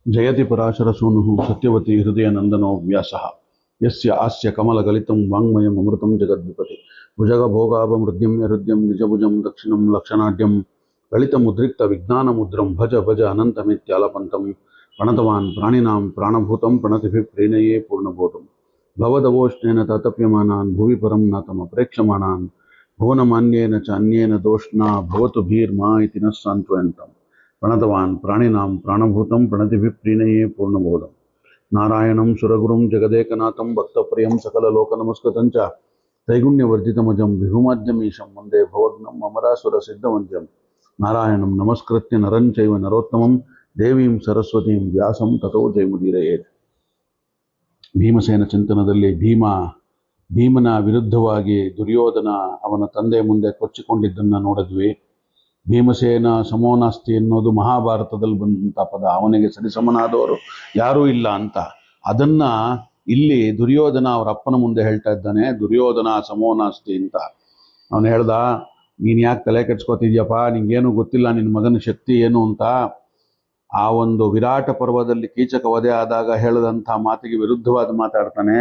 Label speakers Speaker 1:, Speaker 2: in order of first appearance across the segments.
Speaker 1: ಜಯತಿ ಪರಾಶರಸೂನುಃ ಸತ್ಯವತಿ ಹೃದಯನಂದನೋ ವ್ಯಾಸಃ ಯಸ್ಯ ಆಸ್ಯ ಕಮಲಗಲಿತಂ ವಾङ्ಮಯಂ ಅಮೃತಂ ಜಗದ್ವಿಪತಿ ಭುಜಗಭೋಗಾಭಮೃದ್ಯಂ ಯಹೃದ್ಯಂ ನಿಜಭುಜಂ ದಕ್ಷಿಣಂ ಲಕ್ಷಣಾಢ್ಯಂ ಲಲಿತಮುದ್ರಿಕ್ತ ವಿಜ್ಞಾನಮುದ್ರಂ ಭಜ ಭಜ ಅನಂತಮಿತ್ಯಾಲಪಂತಂ ಪ್ರಣತವಾನ್ ಪ್ರಾಣಿನಾಂ ಪ್ರಾಣಭೂತಂ ಪ್ರಣತಿಭಿಃ ಪ್ರೀಣಯೇ ಪೂರ್ಣಬೋಧಂ ಭವದವೋಷ್ಣೇನ ತಾತಪ್ಯಮಾನಾನ್ ಭುವಿ ಪರಂ ನಾತಮಪ್ರೇಕ್ಷಮಾಣಾನ್ ಭುವನಮಾನ್ಯೇನ ಚ ಅನ್ಯೇನ ದೋಷ್ಣಾ ಭವತು ಭೀರ್ಮಾ ಇತಿ ನಃ ಸಾಂತ್ವಯಂತಂ ಪ್ರಣತವಾನ್ ಪ್ರಾಣಿನಾಂ ಪ್ರಾಣಭೂತಂ ಪ್ರಣತಿಭಿಃ ಪ್ರೀಣಯೇ ಪೂರ್ಣಬೋಧಂ ನಾರಾಯಣಂ ಸುರಗುರುಂ ಜಗದೇಕನಾಥಂ ಭಕ್ತಪ್ರಿಯಂ ಸಕಲಲೋಕನಮಸ್ಕೃತಂ ಚ ತ್ರೈಗುಣ್ಯವರ್ಜಿತಮಜಂ ವಿಭುಮಾದ್ಯಮೀಶಂ ವಂದೇ ಭವಗ್ನಂ ಅಮರಾಸುರಸಿದ್ಧವಂದ್ಯಂ ನಾರಾಯಣಂ ನಮಸ್ಕೃತ್ಯ ನರಂ ಚೈವ ನರೋತ್ತಮಂ ದೇವೀಂ ಸರಸ್ವತೀಂ ವ್ಯಾಸಂ ತತೋ ಜಯಮುದೀರಯೇತ್. ಭೀಮಸೇನ ಚಿಂತನದಲ್ಲಿ ಭೀಮನ ವಿರುದ್ಧವಾಗಿ ದುರ್ಯೋಧನ ಅವನ ತಂದೆ ಮುಂದೆ ಕೊಚ್ಚಿಕೊಂಡಿದ್ದನ್ನು ನೋಡಿದ್ವಿ. ಭೀಮಸೇನ ಸಮೋನಾಸ್ತಿ ಎನ್ನುವುದು ಮಹಾಭಾರತದಲ್ಲಿ ಬಂದಂಥ ಪದ. ಅವನಿಗೆ ಸರಿಸಮನಾದವರು ಯಾರೂ ಇಲ್ಲ ಅಂತ. ಅದನ್ನ ಇಲ್ಲಿ ದುರ್ಯೋಧನ ಅವರ ಅಪ್ಪನ ಮುಂದೆ ಹೇಳ್ತಾ ಇದ್ದಾನೆ, ದುರ್ಯೋಧನ ಸಮೋನಾಸ್ತಿ ಅಂತ. ಅವನು ಹೇಳ್ದ, ನೀನು ಯಾಕೆ ತಲೆ ಕೆಡ್ಸ್ಕೊತಿದ್ಯಪ್ಪ, ನಿಂಗೇನು ಗೊತ್ತಿಲ್ಲ ನಿನ್ನ ಮಗನ ಶಕ್ತಿ ಏನು ಅಂತ. ಆ ಒಂದು ವಿರಾಟ ಪರ್ವದಲ್ಲಿ ಕೀಚಕ ವಧೆ ಆದಾಗ ಹೇಳಿದಂಥ ಮಾತಿಗೆ ವಿರುದ್ಧವಾದ ಮಾತಾಡ್ತಾನೆ.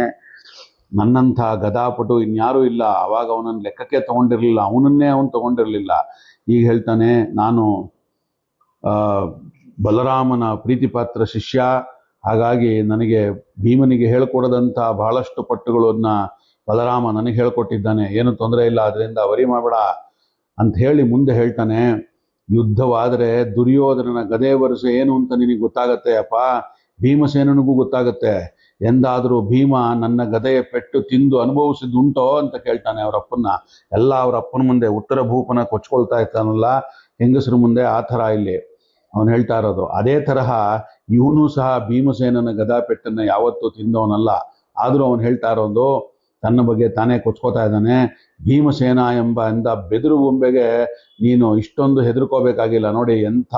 Speaker 1: ನನ್ನಂಥ ಗದಾಪಟು ಇನ್ಯಾರೂ ಇಲ್ಲ. ಅವಾಗ ಅವನನ್ನು ಲೆಕ್ಕಕ್ಕೆ ತಗೊಂಡಿರಲಿಲ್ಲ, ಅವನನ್ನೇ ಅವನು ತಗೊಂಡಿರಲಿಲ್ಲ. ಈಗ ಹೇಳ್ತಾನೆ, ನಾನು ಬಲರಾಮನ ಪ್ರೀತಿಪಾತ್ರ ಶಿಷ್ಯ, ಹಾಗಾಗಿ ನನಗೆ ಭೀಮನಿಗೆ ಹೇಳ್ಕೊಡದಂಥ ಬಹಳಷ್ಟು ಪಟ್ಟುಗಳನ್ನ ಬಲರಾಮ ನನಗೆ ಹೇಳ್ಕೊಟ್ಟಿದ್ದಾನೆ, ಏನು ತೊಂದರೆ ಇಲ್ಲ, ಅದರಿಂದ ವರಿ ಮಾಡಬೇಡ ಅಂತ ಹೇಳಿ ಮುಂದೆ ಹೇಳ್ತಾನೆ, ಯುದ್ಧವಾದರೆ ದುರ್ಯೋಧನನ ಗದೆ ವರಸೆ ಏನು ಅಂತ ನಿನಗೆ ಗೊತ್ತಾಗತ್ತೆ ಅಪ್ಪ, ಭೀಮಸೇನನಿಗೂ ಗೊತ್ತಾಗತ್ತೆ. ಎಂದಾದರೂ ಭೀಮ ನನ್ನ ಗದೆಯ ಪೆಟ್ಟು ತಿಂದು ಅನುಭವಿಸಿದ್ದುಂಟೋ ಅಂತ ಕೇಳ್ತಾನೆ ಅವರಪ್ಪನ್ನ. ಎಲ್ಲ ಅವರ ಅಪ್ಪನ ಮುಂದೆ ಉತ್ತರ ಭೂಪನ ಕೊಚ್ಕೊಳ್ತಾ ಇರ್ತಾನಲ್ಲ ಹೆಂಗಸರ ಮುಂದೆ, ಆ ಥರ ಇಲ್ಲಿ ಅವನು ಹೇಳ್ತಾ ಇರೋದು. ಅದೇ ತರಹ ಇವನು ಸಹ ಭೀಮಸೇನನ ಗದಾ ಪೆಟ್ಟನ್ನು ಯಾವತ್ತೂ ತಿಂದವನಲ್ಲ. ಆದರೂ ಅವನು ಹೇಳ್ತಾ ಇರೋದು ತನ್ನ ಬಗ್ಗೆ ತಾನೇ ಕೊಚ್ಕೋತಾ ಇದ್ದಾನೆ. ಭೀಮಸೇನ ಎಂದ ಬೆದರು ಬೊಂಬೆಗೆ ನೀನು ಇಷ್ಟೊಂದು ಹೆದರ್ಕೋಬೇಕಾಗಿಲ್ಲ. ನೋಡಿ ಎಂಥ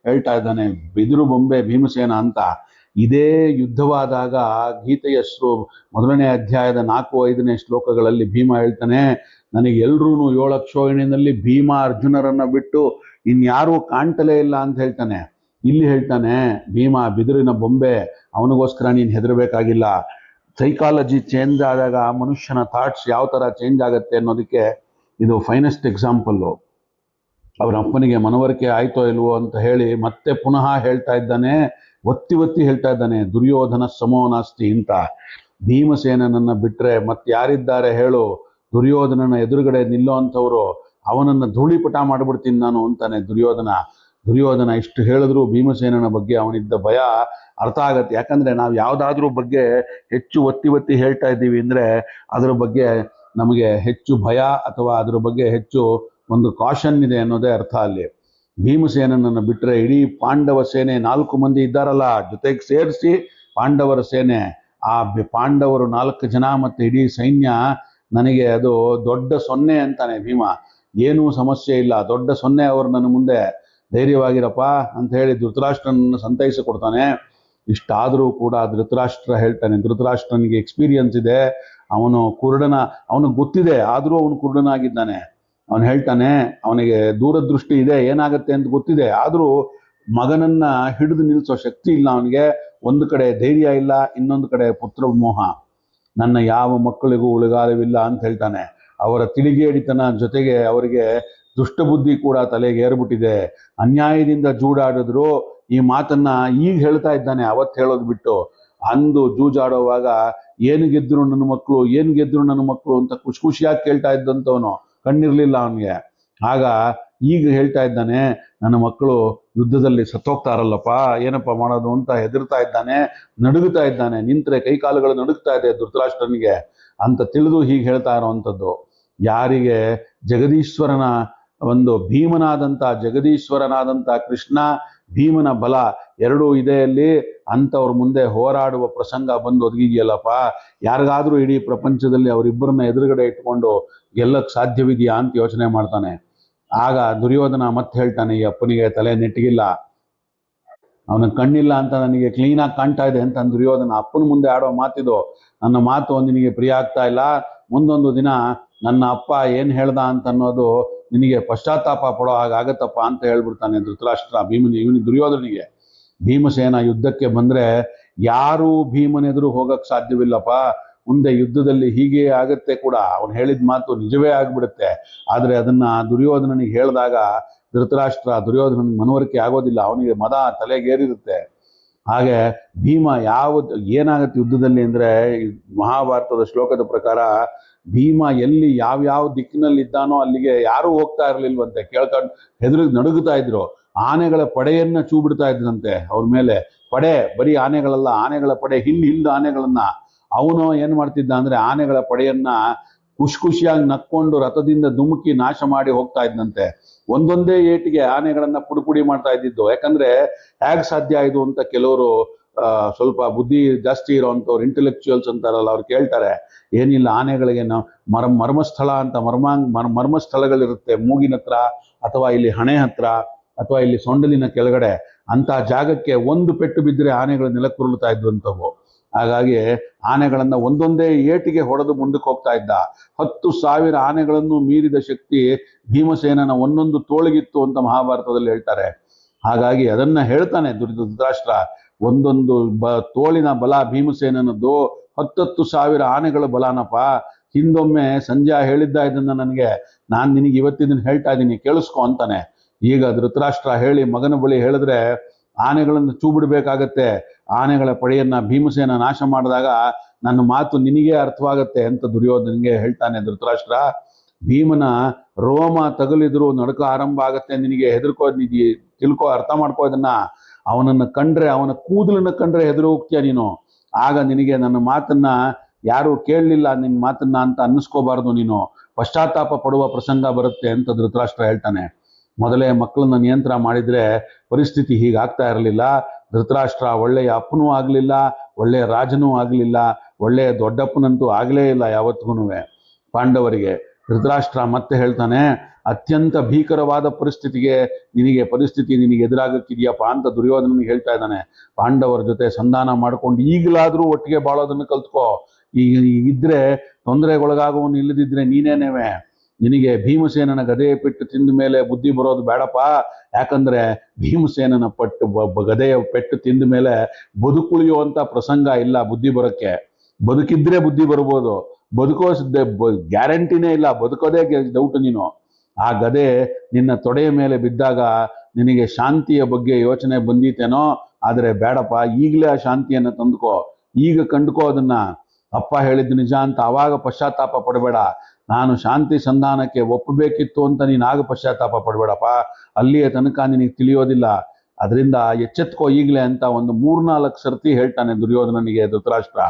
Speaker 1: ಹೇಳ್ತಾ ಇದ್ದಾನೆ, ಬೆದರು ಬೊಂಬೆ ಭೀಮಸೇನ ಅಂತ. ಇದೇ ಯುದ್ಧವಾದಾಗ ಗೀತೆಯ ಮೊದಲನೇ ಅಧ್ಯಾಯದ 4-5ನೇ ಶ್ಲೋಕಗಳಲ್ಲಿ ಭೀಮ ಹೇಳ್ತಾನೆ, ನನಗೆ ಎಲ್ರೂ 7 ಅಕ್ಷೋಹಿಣಿನಲ್ಲಿ ಭೀಮ ಅರ್ಜುನರನ್ನ ಬಿಟ್ಟು ಇನ್ಯಾರೂ ಕಾಣ್ತಲೇ ಇಲ್ಲ ಅಂತ ಹೇಳ್ತಾನೆ. ಇಲ್ಲಿ ಹೇಳ್ತಾನೆ, ಭೀಮ ಬಿದಿರಿನ ಬೊಂಬೆ, ಅವನಿಗೋಸ್ಕರ ನೀನು ಹೆದರಬೇಕಾಗಿಲ್ಲ. ಸೈಕಾಲಜಿ ಚೇಂಜ್ ಆದಾಗ ಮನುಷ್ಯನ ಥಾಟ್ಸ್ ಯಾವ ಥರ ಚೇಂಜ್ ಆಗುತ್ತೆ ಅನ್ನೋದಕ್ಕೆ ಇದು ಫೈನೆಸ್ಟ್ ಎಕ್ಸಾಂಪಲ್ಲು. ಅವರ ಅಪ್ಪನಿಗೆ ಮನವರಿಕೆ ಆಯ್ತೋ ಇಲ್ವೋ ಅಂತ ಹೇಳಿ ಮತ್ತೆ ಪುನಃ ಹೇಳ್ತಾ ಇದ್ದಾನೆ, ಒತ್ತಿ ಹೇಳ್ತಾ ಇದ್ದಾನೆ, ದುರ್ಯೋಧನ ಸಮೋನಾಸ್ತಿ ಅಂತ. ಭೀಮಸೇನನನ್ನ ಬಿಟ್ರೆ ಮತ್ತೆ ಯಾರಿದ್ದಾರೆ ಹೇಳು, ದುರ್ಯೋಧನನ ಎದುರುಗಡೆ ನಿಲ್ಲೋ ಅಂಥವ್ರು, ಅವನನ್ನು ಧೂಳಿಪಟ ಮಾಡಿಬಿಡ್ತೀನಿ ನಾನು ಅಂತಾನೆ ದುರ್ಯೋಧನ ಇಷ್ಟು ಹೇಳಿದ್ರು ಭೀಮಸೇನನ ಬಗ್ಗೆ ಅವನಿದ್ದ ಭಯ ಅರ್ಥ ಆಗತ್ತೆ. ಯಾಕಂದ್ರೆ ನಾವು ಯಾವುದಾದ್ರೂ ಬಗ್ಗೆ ಹೆಚ್ಚು ಒತ್ತಿ ಹೇಳ್ತಾ ಇದ್ದೀವಿ ಅಂದ್ರೆ ಅದರ ಬಗ್ಗೆ ನಮಗೆ ಹೆಚ್ಚು ಭಯ ಅಥವಾ ಅದರ ಬಗ್ಗೆ ಹೆಚ್ಚು ಒಂದು ಕಾಷನ್ ಇದೆ ಅನ್ನೋದೇ ಅರ್ಥ ಅಲ್ಲಿ. ಭೀಮಸೇನನನ್ನು ಬಿಟ್ಟರೆ ಇಡೀ ಪಾಂಡವ ಸೇನೆ 4 ಮಂದಿ ಇದ್ದಾರಲ್ಲ, ಜೊತೆಗೆ ಸೇರಿಸಿ ಪಾಂಡವರ ಸೇನೆ, ಆ ಪಾಂಡವರು 4 ಜನ ಮತ್ತೆ ಇಡೀ ಸೈನ್ಯ, ನನಗೆ ಅದು ದೊಡ್ಡ ಸೊನ್ನೆ ಅಂತಾನೆ ಭೀಮ. ಏನೂ ಸಮಸ್ಯೆ ಇಲ್ಲ, ದೊಡ್ಡ ಸೊನ್ನೆ ಅವರು ನನ್ನ ಮುಂದೆ, ಧೈರ್ಯವಾಗಿರಪ್ಪ ಅಂತ ಹೇಳಿ ಧೃತರಾಷ್ಟ್ರನನ್ನು ಸಂತೈಸಿಕೊಡ್ತಾನೆ. ಇಷ್ಟಾದರೂ ಕೂಡ ಧೃತರಾಷ್ಟ್ರ ಹೇಳ್ತಾನೆ, ಧೃತರಾಷ್ಟ್ರನಿಗೆ ಎಕ್ಸ್ಪೀರಿಯನ್ಸ್ ಇದೆ, ಅವನು ಅವನಿಗೆ ಗೊತ್ತಿದೆ, ಆದರೂ ಅವನು ಕುರುಡನಾಗಿದ್ದಾನೆ. ಅವನು ಹೇಳ್ತಾನೆ, ಅವನಿಗೆ ದೂರದೃಷ್ಟಿ ಇದೆ, ಏನಾಗತ್ತೆ ಅಂತ ಗೊತ್ತಿದೆ, ಆದರೂ ಮಗನನ್ನ ಹಿಡಿದು ನಿಲ್ಲಿಸೋ ಶಕ್ತಿ ಇಲ್ಲ ಅವನಿಗೆ. ಒಂದು ಕಡೆ ಧೈರ್ಯ ಇಲ್ಲ, ಇನ್ನೊಂದು ಕಡೆ ಪುತ್ರ ಮೋಹ. ನನ್ನ ಯಾವ ಮಕ್ಕಳಿಗೂ ಉಳಿಗಾಲವಿಲ್ಲ ಅಂತ ಹೇಳ್ತಾನೆ. ಅವರ ತಿಳಿಗೇಡಿತನ ಜೊತೆಗೆ ಅವರಿಗೆ ದುಷ್ಟಬುದ್ಧಿ ಕೂಡ ತಲೆಗೆ ಏರ್ಬಿಟ್ಟಿದೆ. ಅನ್ಯಾಯದಿಂದ ಜೂಡಾಡಿದ್ರು ಈ ಮಾತನ್ನ ಈಗ ಹೇಳ್ತಾ ಇದ್ದಾನೆ, ಅವತ್ತು ಹೇಳೋದು ಬಿಟ್ಟು. ಅಂದು ಜೂಜಾಡುವಾಗ ಏನು ಗೆದ್ರು ನನ್ನ ಮಕ್ಕಳು ಅಂತ ಖುಷಿಯಾಗಿ ಕೇಳ್ತಾ ಇದ್ದಂಥವನು, ಕಣ್ಣಿರ್ಲಿಲ್ಲ ಅವನಿಗೆ. ಆಗ ಈಗ ಹೇಳ್ತಾ ಇದ್ದಾನೆ, ನನ್ನ ಮಕ್ಕಳು ಯುದ್ಧದಲ್ಲಿ ಸತ್ತೋಗ್ತಾರಲ್ಲಪ್ಪ, ಏನಪ್ಪ ಮಾಡೋದು ಅಂತ ಹೆದರ್ತಾ ಇದ್ದಾನೆ, ನಡುಗುತ್ತಾ ಇದ್ದಾನೆ. ನಿಂತ್ರೆ ಕೈಕಾಲುಗಳು ನಡುಗ್ತಾ ಇದೆ ಧೃತರಾಷ್ಟ್ರನಿಗೆ ಅಂತ ತಿಳಿದು ಹೀಗೆ ಹೇಳ್ತಾ ಇರೋವಂಥದ್ದು. ಯಾರಿಗೆ ಜಗದೀಶ್ವರನ ಒಂದು ಜಗದೀಶ್ವರನಾದಂಥ ಕೃಷ್ಣ, ಭೀಮನ ಬಲ ಎರಡೂ ಇದೆಯಲ್ಲಿ ಅಂಥವ್ರ ಮುಂದೆ ಹೋರಾಡುವ ಪ್ರಸಂಗ ಬಂದು ಒದಗಿದೆಯಲ್ಲಪ್ಪ, ಯಾರಿಗಾದ್ರೂ ಇಡೀ ಪ್ರಪಂಚದಲ್ಲಿ ಅವರಿಬ್ಬರನ್ನ ಎದುರುಗಡೆ ಇಟ್ಕೊಂಡು ಗೆಲ್ಲಕ್ಕೆ ಸಾಧ್ಯವಿದೆಯಾ ಅಂತ ಯೋಚನೆ ಮಾಡ್ತಾನೆ. ಆಗ ದುರ್ಯೋಧನ ಮತ್ತೆ ಹೇಳ್ತಾನೆ, ಈ ಅಪ್ಪನಿಗೆ ತಲೆ ನೆಟ್ಟಿಗಿಲ್ಲ, ಅವನ ಕಣ್ಣಿಲ್ಲ ಅಂತ ನನಗೆ ಕ್ಲೀನಾಗಿ ಕಾಣ್ತಾ ಇದೆ ಅಂತ ದುರ್ಯೋಧನ. ಅಪ್ಪನ ಮುಂದೆ ಆಡೋ ಮಾತಿದು, ನನ್ನ ಮಾತು ನಿನಗೆ ಪ್ರಿಯ ಆಗ್ತಾ ಇಲ್ಲ, ಮುಂದೊಂದು ದಿನ ನನ್ನ ಅಪ್ಪ ಏನು ಹೇಳ್ದ ಅಂತ ಅನ್ನೋದು ನಿನಗೆ ಪಶ್ಚಾತ್ತಾಪ ಪಡೋ ಹಾಗಾಗತ್ತಪ್ಪ ಅಂತ ಹೇಳ್ಬಿಡ್ತಾನೆ ಧೃತರಾಷ್ಟ್ರ ಇವನಿಗೆ ದುರ್ಯೋಧನಿಗೆ. ಭೀಮಸೇನ ಯುದ್ಧಕ್ಕೆ ಬಂದ್ರೆ ಯಾರೂ ಭೀಮನೆದುರು ಹೋಗಕ್ ಸಾಧ್ಯವಿಲ್ಲಪ್ಪ. ಮುಂದೆ ಯುದ್ಧದಲ್ಲಿ ಹೀಗೆ ಆಗತ್ತೆ ಕೂಡ. ಅವನು ಹೇಳಿದ ಮಾತು ನಿಜವೇ ಆಗ್ಬಿಡುತ್ತೆ. ಆದ್ರೆ ಅದನ್ನ ದುರ್ಯೋಧನನಿಗೆ ಹೇಳಿದಾಗ ದುರ್ಯೋಧನನಿಗೆ ಮನವರಿಕೆ ಆಗೋದಿಲ್ಲ. ಅವನಿಗೆ ಮದ ತಲೆಗೇರಿರುತ್ತೆ. ಹಾಗೆ ಭೀಮ ಏನಾಗತ್ತೆ ಯುದ್ಧದಲ್ಲಿ ಅಂದ್ರೆ, ಮಹಾಭಾರತದ ಶ್ಲೋಕದ ಪ್ರಕಾರ ಭೀಮ ಎಲ್ಲಿ ಯಾವ್ಯಾವ ದಿಕ್ಕಿನಲ್ಲಿ ಇದ್ದಾನೋ ಅಲ್ಲಿಗೆ ಯಾರು ಹೋಗ್ತಾ ಇರ್ಲಿಲ್ವಂತೆ. ಕೇಳ್ಕೊಂಡು ಹೆದರಿಗೆ ನಡುಗುತ್ತಾ ಇದ್ರು. ಆನೆಗಳ ಪಡೆಯನ್ನ ಚೂ ಬಿಡ್ತಾ ಇದ್ರಂತೆ ಅವ್ರ ಮೇಲೆ. ಪಡೆ ಬರೀ ಆನೆಗಳಲ್ಲ, ಆನೆಗಳ ಪಡೆ ಹಿಂದ್ ಆನೆಗಳನ್ನ. ಅವನು ಏನ್ ಮಾಡ್ತಿದ್ದ ಅಂದ್ರೆ ಆನೆಗಳ ಪಡೆಯನ್ನ ಖುಷಿಯಾಗಿ ನಕ್ಕೊಂಡು ರಥದಿಂದ ಧುಮುಕಿ ನಾಶ ಮಾಡಿ ಹೋಗ್ತಾ ಇದ್ದಂತೆ. ಒಂದೊಂದೇ ಏಟಿಗೆ ಆನೆಗಳನ್ನ ಪುಡಿ ಮಾಡ್ತಾ ಇದ್ದಿದ್ದು. ಯಾಕಂದ್ರೆ ಹೇಗ್ ಸಾಧ್ಯ ಇದು ಅಂತ ಕೆಲವರು ಸ್ವಲ್ಪ ಬುದ್ಧಿ ಜಾಸ್ತಿ ಇರೋವಂಥವ್ರು, ಇಂಟೆಲೆಕ್ಚುಯಲ್ಸ್ ಅಂತಾರಲ್ಲ, ಅವ್ರು ಕೇಳ್ತಾರೆ. ಏನಿಲ್ಲ, ಆನೆಗಳಿಗೆ ಮರ್ಮಸ್ಥಳ ಅಂತ ಮರ್ಮಸ್ಥಳಗಳಿರುತ್ತೆ. ಮೂಗಿನ ಹತ್ರ ಅಥವಾ ಇಲ್ಲಿ ಹಣೆ ಹತ್ರ ಅಥವಾ ಇಲ್ಲಿ ಸೊಂಡಲಿನ ಕೆಳಗಡೆ ಅಂತ ಜಾಗಕ್ಕೆ ಒಂದು ಪೆಟ್ಟು ಬಿದ್ದರೆ ಆನೆಗಳು ನೆಲಕ್ಕುರುಳ್ತಾ ಇದ್ವಂಥವು. ಹಾಗಾಗಿ ಆನೆಗಳನ್ನ ಒಂದೊಂದೇ ಏಟಿಗೆ ಹೊಡೆದು ಮುಂದಕ್ಕೆ ಹೋಗ್ತಾ ಇದ್ದ. 10,000 ಆನೆಗಳನ್ನು ಮೀರಿದ ಶಕ್ತಿ ಭೀಮಸೇನನ ಒಂದೊಂದು ತೋಳಿಗಿತ್ತು ಅಂತ ಮಹಾಭಾರತದಲ್ಲಿ ಹೇಳ್ತಾರೆ. ಹಾಗಾಗಿ ಅದನ್ನ ಹೇಳ್ತಾನೆ ಧೃತರಾಷ್ಟ್ರ. ಒಂದೊಂದು ತೋಳಿನ ಬಲ ಭೀಮಸೇನನದ್ದು 10,000 ಆನೆಗಳ ಬಲಾನಪ್ಪ. ಹಿಂದೊಮ್ಮೆ ಸಂಜೆ ಹೇಳಿದ್ದ ಇದನ್ನ ನನಗೆ, ನಾನ್ ನಿನಗೆ ಇವತ್ತಿದನ್ನ ಹೇಳ್ತಾ ಇದ್ದೀನಿ, ಕೇಳಿಸ್ಕೊ ಅಂತಾನೆ. ಈಗ ಧೃತರಾಷ್ಟ್ರ ಹೇಳಿ ಮಗನ ಬಳಿ ಹೇಳಿದ್ರೆ ಆನೆಗಳನ್ನು ಚೂ ಬಿಡ್ಬೇಕಾಗತ್ತೆ. ಆನೆಗಳ ಪಡೆಯನ್ನ ಭೀಮಸೇನ ನಾಶ ಮಾಡಿದಾಗ ನನ್ನ ಮಾತು ನಿನಗೆ ಅರ್ಥವಾಗತ್ತೆ ಅಂತ ದುರ್ಯೋಧನಿಗೆ ಹೇಳ್ತಾನೆ ಧೃತರಾಷ್ಟ್ರ. ಭೀಮನ ರೋಮ ತಗುಲಿದ್ರು ನಡುಕ ಆರಂಭ ಆಗತ್ತೆ. ನಿನಗೆ ತಿಳ್ಕೊ, ಅರ್ಥ ಮಾಡ್ಕೋ ಇದನ್ನ. ಅವನನ್ನ ಕಂಡ್ರೆ, ಅವನ ಕೂದಲನ್ನ ಕಂಡ್ರೆ ಹೆದರು ಹೋಗ್ತೀಯ ನೀನು. ಆಗ ನಿನಗೆ ನನ್ನ ಮಾತನ್ನ ಯಾರು ಕೇಳಲಿಲ್ಲ ನಿನ್ನ ಮಾತನ್ನ ಅಂತ ಅನ್ನಿಸ್ಕೋಬಾರ್ದು. ನೀನು ಪಶ್ಚಾತ್ತಾಪ ಪಡುವ ಪ್ರಸಂಗ ಬರುತ್ತೆ ಅಂತ ಧೃತರಾಷ್ಟ್ರ ಹೇಳ್ತಾನೆ. ಮೊದಲೇ ಮಕ್ಕಳನ್ನ ನಿಯಂತ್ರಣ ಮಾಡಿದ್ರೆ ಪರಿಸ್ಥಿತಿ ಹೀಗಾಗ್ತಾ ಇರಲಿಲ್ಲ. ಧೃತರಾಷ್ಟ್ರ ಒಳ್ಳೆಯ ಅಪ್ಪನೂ ಆಗ್ಲಿಲ್ಲ, ಒಳ್ಳೆಯ ರಾಜನೂ ಆಗ್ಲಿಲ್ಲ, ಒಳ್ಳೆಯ ದೊಡ್ಡಪ್ಪನಂತೂ ಆಗ್ಲೇ ಇಲ್ಲ ಯಾವತ್ತಿಗೂ ಪಾಂಡವರಿಗೆ. ಧೃತರಾಷ್ಟ್ರ ಮತ್ತೆ ಹೇಳ್ತಾನೆ, ಅತ್ಯಂತ ಭೀಕರವಾದ ಪರಿಸ್ಥಿತಿ ನಿನಗೆ ಎದುರಾಗಕ್ಕಿದೆಯಪ್ಪ ಅಂತ ದುರ್ಯೋಧನಿಗೆ ಹೇಳ್ತಾ ಇದ್ದಾನೆ. ಪಾಂಡವರ ಜೊತೆ ಸಂಧಾನ ಮಾಡ್ಕೊಂಡು ಈಗಲಾದ್ರೂ ಒಟ್ಟಿಗೆ ಬಾಳೋದನ್ನು ಕಲ್ತ್ಕೋ. ಇದ್ರೆ ತೊಂದರೆಗೊಳಗಾಗುವನು, ಇಲ್ಲದಿದ್ರೆ ನೀನೇನೇವೆ. ನಿನಗೆ ಭೀಮಸೇನನ ಗದೆಯ ಪೆಟ್ಟು ತಿಂದ ಮೇಲೆ ಬುದ್ಧಿ ಬರೋದು ಬೇಡಪ್ಪ. ಯಾಕಂದ್ರೆ ಭೀಮಸೇನನ ಗದೆಯ ಪೆಟ್ಟು ತಿಂದ ಮೇಲೆ ಬದುಕುಳಿಯುವಂತ ಪ್ರಸಂಗ ಇಲ್ಲ ಬುದ್ಧಿ ಬರೋಕ್ಕೆ. ಬದುಕಿದ್ರೆ ಬುದ್ಧಿ ಬರ್ಬೋದು, ಬದುಕೋ ಗ್ಯಾರಂಟಿನೇ ಇಲ್ಲ, ಬದುಕೋದೇ ಡೌಟ್ ನೀನು. ಆ ಗದೆ ನಿನ್ನ ತೊಡೆಯ ಮೇಲೆ ಬಿದ್ದಾಗ ನಿನಗೆ ಶಾಂತಿಯ ಬಗ್ಗೆ ಯೋಚನೆ ಬಂದಿತೇನೋ, ಆದ್ರೆ ಬೇಡಪ್ಪ, ಈಗಲೇ ಆ ಶಾಂತಿಯನ್ನ ತಂದುಕೋ, ಈಗ ಕಂಡುಕೋ ಅದನ್ನ. ಅಪ್ಪ ಹೇಳಿದ್ದು ನಿಜ ಅಂತ ಅವಾಗ ಪಶ್ಚಾತ್ತಾಪ ಪಡಬೇಡ. ನಾನು ಶಾಂತಿ ಸಂಧಾನಕ್ಕೆ ಒಪ್ಪಬೇಕಿತ್ತು ಅಂತ ನೀನಾಗ ಪಶ್ಚಾತ್ತಾಪ ಪಡಬೇಡಪ್ಪ. ಅಲ್ಲಿಯ ತನಕ ನಿನಗೆ ತಿಳಿಯೋದಿಲ್ಲ. ಅದರಿಂದ ಎಚ್ಚೆತ್ಕೋ ಈಗಲೇ ಅಂತ ಒಂದು 3-4 ಸರ್ತಿ ಹೇಳ್ತಾನೆ ದುರ್ಯೋಧನನಿಗೆ ಧೃತರಾಷ್ಟ್ರ.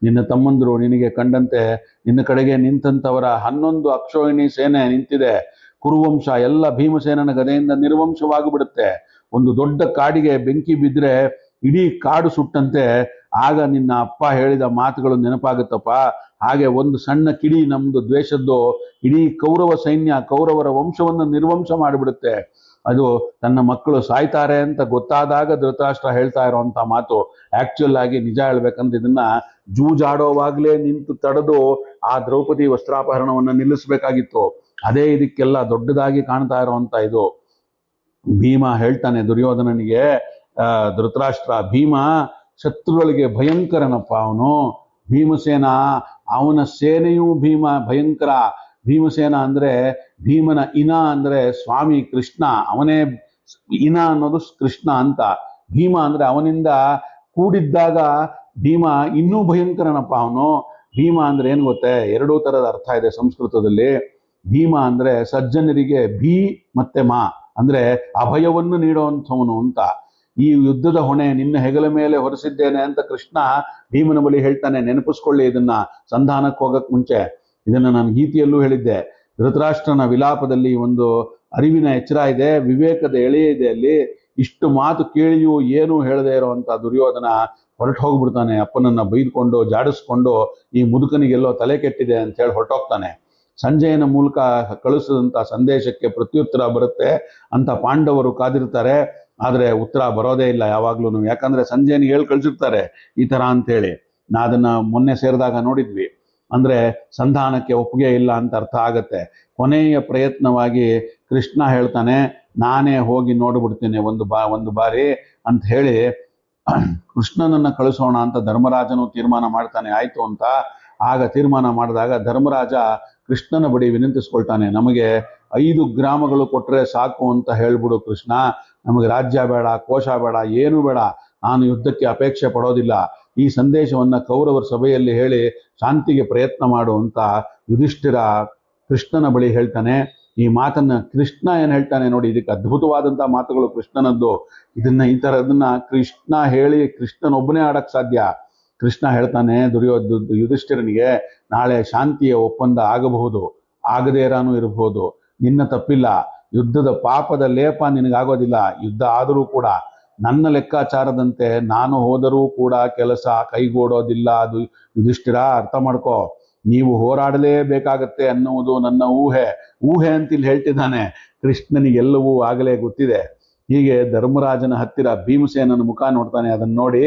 Speaker 1: ನಿನ್ನ ತಮ್ಮಂದ್ರು ನಿನಗೆ ಕಂಡಂತೆ ನಿನ್ನ ಕಡೆಗೆ ನಿಂತಂತವರ 11 ಅಕ್ಷೋಹಿಣಿ ಸೇನೆ ನಿಂತಿದೆ. ಕುರುವಂಶ ಎಲ್ಲ ಭೀಮಸೇನನ ಗದೆಯಿಂದ ನಿರ್ವಂಶವಾಗಿಬಿಡುತ್ತೆ. ಒಂದು ದೊಡ್ಡ ಕಾಡಿಗೆ ಬೆಂಕಿ ಬಿದ್ದರೆ ಇಡೀ ಕಾಡು ಸುಟ್ಟಂತೆ ಆಗ ನಿನ್ನ ಅಪ್ಪ ಹೇಳಿದ ಮಾತುಗಳು ನೆನಪಾಗುತ್ತಪ್ಪ. ಹಾಗೆ ಒಂದು ಸಣ್ಣ ಕಿಡಿ ನಮ್ದು ದ್ವೇಷದ್ದು ಇಡೀ ಕೌರವರ ವಂಶವನ್ನು ನಿರ್ವಂಶ ಮಾಡಿಬಿಡುತ್ತೆ. ಅದು ತನ್ನ ಮಕ್ಕಳು ಸಾಯ್ತಾರೆ ಅಂತ ಗೊತ್ತಾದಾಗ ಧೃತರಾಷ್ಟ್ರ ಹೇಳ್ತಾ ಇರುವಂತ ಮಾತು. ಆಕ್ಚುಲ್ ಆಗಿ ನಿಜ ಹೇಳ್ಬೇಕಂದ್ರೆ ಇದನ್ನ ಜೂಜಾಡೋವಾಗ್ಲೇ ನಿಂತು ತಡೆದು ಆ ದ್ರೌಪದಿ ವಸ್ತ್ರಾಪಹರಣವನ್ನ ನಿಲ್ಲಿಸ್ಬೇಕಾಗಿತ್ತು. ಅದೇ ಇದಕ್ಕೆಲ್ಲ ದೊಡ್ಡದಾಗಿ ಕಾಣ್ತಾ ಇರುವಂತ ಇದು. ಭೀಮ ಹೇಳ್ತಾನೆ ದುರ್ಯೋಧನನಿಗೆ, ಧೃತರಾಷ್ಟ್ರ, ಭೀಮ ಶತ್ರುಗಳಿಗೆ ಭಯಂಕರನಪ್ಪ ಅವನು. ಭೀಮಸೇನ, ಅವನ ಸೇನೆಯೂ ಭಯಂಕರ. ಭೀಮಸೇನ ಅಂದ್ರೆ ಭೀಮನ ಇನ ಅಂದ್ರೆ ಸ್ವಾಮಿ ಕೃಷ್ಣ, ಅವನೇ ಇನ ಅನ್ನೋದು ಕೃಷ್ಣ ಅಂತ. ಭೀಮ ಅಂದ್ರೆ ಅವನಿಂದ ಕೂಡಿದ್ದಾಗ ಭೀಮ ಇನ್ನೂ ಭಯಂಕರನಪ್ಪ ಅವನು. ಭೀಮ ಅಂದ್ರೆ ಏನ್ ಗೊತ್ತೇ, 2 ತರದ ಅರ್ಥ ಇದೆ ಸಂಸ್ಕೃತದಲ್ಲಿ. ಭೀಮ ಅಂದ್ರೆ ಸಜ್ಜನರಿಗೆ ಭೀ ಮತ್ತೆ ಮಾ ಅಂದ್ರೆ ಅಭಯವನ್ನು ನೀಡುವಂಥವನು ಅಂತ. ಈ ಯುದ್ಧದ ಹೊಣೆ ನಿನ್ನ ಹೆಗಲ ಮೇಲೆ ಹೊರಿಸಿದ್ದೇನೆ ಅಂತ ಕೃಷ್ಣ ಭೀಮನ ಬಳಿ ಹೇಳ್ತಾನೆ. ನೆನಪಿಸ್ಕೊಳ್ಳಿ ಇದನ್ನ, ಸಂಧಾನಕ್ಕೆ ಹೋಗಕ್ ಮುಂಚೆ. ಇದನ್ನ ನಾನು ಗೀತೆಯಲ್ಲೂ ಹೇಳಿದ್ದೆ. ಧೃತರಾಷ್ಟ್ರನ ವಿಲಾಪದಲ್ಲಿ ಒಂದು ಅರಿವಿನ ಎಚ್ಚರ ಇದೆ, ವಿವೇಕದ ಎಳೆ ಇದೆ ಅಲ್ಲಿ. ಇಷ್ಟು ಮಾತು ಕೇಳಿಯೂ ಏನು ಹೇಳದೇ ಇರುವಂತ ದುರ್ಯೋಧನ ಹೊರಟು ಹೋಗ್ಬಿಡ್ತಾನೆ. ಅಪ್ಪನನ್ನ ಬೈದ್ಕೊಂಡು ಜಾಡಿಸ್ಕೊಂಡು ಈ ಮುದುಕನಿಗೆಲ್ಲೋ ತಲೆ ಕೆಟ್ಟಿದೆ ಅಂತ ಹೇಳಿ ಹೊರಟೋಗ್ತಾನೆ. ಸಂಜಯನ ಮೂಲಕ ಕಳಿಸಿದಂತ ಸಂದೇಶಕ್ಕೆ ಪ್ರತ್ಯುತ್ತರ ಬರುತ್ತೆ ಅಂತ ಪಾಂಡವರು ಕಾದಿರ್ತಾರೆ. ಆದ್ರೆ ಉತ್ತರ ಬರೋದೇ ಇಲ್ಲ ಯಾವಾಗ್ಲೂ. ಯಾಕಂದ್ರೆ ಸಂಜಯನಿಗೆ ಹೇಳಿ ಕಳ್ಸಿರ್ತಾರೆ ಈ ತರ ಅಂತೇಳಿ. ಅದನ್ನ ಮೊನ್ನೆ ಸೇರಿದಾಗ ನೋಡಿದ್ವಿ. ಅಂದ್ರೆ ಸಂಧಾನಕ್ಕೆ ಒಪ್ಪಿಗೆ ಇಲ್ಲ ಅಂತ ಅರ್ಥ ಆಗತ್ತೆ. ಕೊನೆಯ ಪ್ರಯತ್ನವಾಗಿ ಕೃಷ್ಣ ಹೇಳ್ತಾನೆ, ನಾನೇ ಹೋಗಿ ನೋಡ್ಬಿಡ್ತೀನಿ ಒಂದು ಬಾರಿ, ಅಂತ ಹೇಳಿ ಕೃಷ್ಣನನ್ನ ಕಳಿಸೋಣ ಅಂತ ಧರ್ಮರಾಜನು ತೀರ್ಮಾನ ಮಾಡ್ತಾನೆ. ಆಯ್ತು ಅಂತ ಆಗ ತೀರ್ಮಾನ ಮಾಡಿದಾಗ ಧರ್ಮರಾಜ ಕೃಷ್ಣನ ಬಳಿ ವಿನಂತಿಸ್ಕೊಳ್ತಾನೆ, ನಮಗೆ 5 ಗ್ರಾಮಗಳು ಕೊಟ್ರೆ ಸಾಕು ಅಂತ ಹೇಳ್ಬಿಡು ಕೃಷ್ಣ, ನಮಗೆ ರಾಜ್ಯ ಬೇಡ, ಕೋಶ ಬೇಡ, ಏನು ಬೇಡ, ನಾನು ಯುದ್ಧಕ್ಕೆ ಅಪೇಕ್ಷೆ ಪಡೋದಿಲ್ಲ, ಈ ಸಂದೇಶವನ್ನ ಕೌರವರ ಸಭೆಯಲ್ಲಿ ಹೇಳಿ ಶಾಂತಿಗೆ ಪ್ರಯತ್ನ ಮಾಡು ಅಂತ ಯುಧಿಷ್ಠಿರ ಕೃಷ್ಣನ ಬಳಿ ಹೇಳ್ತಾನೆ. ಈ ಮಾತನ್ನ ಕೃಷ್ಣ ಏನ್ ಹೇಳ್ತಾನೆ ನೋಡಿ, ಇದಕ್ಕೆ ಅದ್ಭುತವಾದಂತಹ ಮಾತುಗಳು ಕೃಷ್ಣನದ್ದು. ಈ ಥರದನ್ನ ಕೃಷ್ಣ ಹೇಳಿ ಕೃಷ್ಣನೊಬ್ಬನೇ ಆಡಕ್ ಸಾಧ್ಯ. ಕೃಷ್ಣ ಹೇಳ್ತಾನೆ ಯುಧಿಷ್ಠಿರನಿಗೆ, ನಾಳೆ ಶಾಂತಿಯ ಒಪ್ಪಂದ ಆಗಬಹುದು, ಆಗದೇ ಇರಾನು ಇರಬಹುದು, ನಿನ್ನ ತಪ್ಪಿಲ್ಲ, ಯುದ್ಧದ ಪಾಪದ ಲೇಪ ನಿನಗಾಗೋದಿಲ್ಲ, ಯುದ್ಧ ಆದರೂ ಕೂಡ ನನ್ನ ಲೆಕ್ಕಾಚಾರದಂತೆ ನಾನು ಹೋದರೂ ಕೂಡ ಕೆಲಸ ಕೈಗೂಡೋದಿಲ್ಲ. ಅದು ಯುಧಿಷ್ಠಿರ ಅರ್ಥ ಮಾಡ್ಕೋ, ನೀವು ಹೋರಾಡಲೇಬೇಕಾಗತ್ತೆ ಅನ್ನುವುದು ನನ್ನ ಊಹೆ ಅಂತ ಇಲ್ಲಿ ಹೇಳ್ತಿದ್ದಾನೆ. ಕೃಷ್ಣನಿಗೆಲ್ಲವೂ ಆಗಲೇ ಗೊತ್ತಿದೆ. ಹೀಗೆ ಧರ್ಮರಾಜನ ಹತ್ತಿರ ಭೀಮಸೇನನ ಮುಖ ನೋಡ್ತಾನೆ. ಅದನ್ನ ನೋಡಿ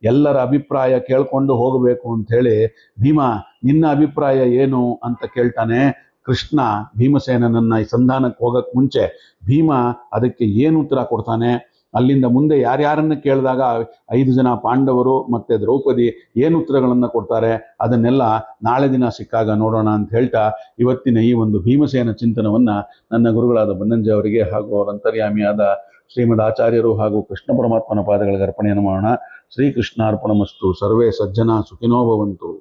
Speaker 1: ಎಲ್ಲರ ಅಭಿಪ್ರಾಯ ಕೇಳ್ಕೊಂಡು ಹೋಗಬೇಕು ಅಂತ ಹೇಳಿ, ಭೀಮ ನಿನ್ನ ಅಭಿಪ್ರಾಯ ಏನು ಅಂತ ಕೇಳ್ತಾನೆ. ಕೃಷ್ಣ ಭೀಮಸೇನನನ್ನ ಈ ಸಂಧಾನಕ್ಕೆ ಹೋಗಕ್ ಮುಂಚೆ ಭೀಮ ಅದಕ್ಕೆ ಏನು ಉತ್ತರ ಕೊಡ್ತಾನೆ, ಅಲ್ಲಿಂದ ಮುಂದೆ ಯಾರ್ಯಾರನ್ನ ಕೇಳಿದಾಗ 5 ಜನ ಪಾಂಡವರು ಮತ್ತೆ ದ್ರೌಪದಿ ಏನು ಉತ್ತರಗಳನ್ನ ಕೊಡ್ತಾರೆ, ಅದನ್ನೆಲ್ಲ ನಾಳೆ ದಿನ ಸಿಕ್ಕಾಗ ನೋಡೋಣ ಅಂತ ಹೇಳ್ತಾ ಇವತ್ತಿನ ಈ ಒಂದು ಭೀಮಸೇನ ಚಿಂತನವನ್ನ ನನ್ನ ಗುರುಗಳಾದ ಬನ್ನಂಜೆ ಅವರಿಗೆ ಹಾಗೂ ಅವರ ಅಂತರ್ಯಾಮಿಯಾದ ಶ್ರೀಮದ್ ಆಚಾರ್ಯರು ಹಾಗೂ ಕೃಷ್ಣ ಪರಮಾತ್ಮನ ಪಾದಗಳಿಗೆ ಅರ್ಪಣೆಯನ್ನು ಮಾಡೋಣ. ಶ್ರೀಕೃಷ್ಣಾರ್ಪಣಮಸ್ತು. ಸರ್ವೇ ಸಜ್ಜನ ಸುಖಿನೋ ಭವಂತು.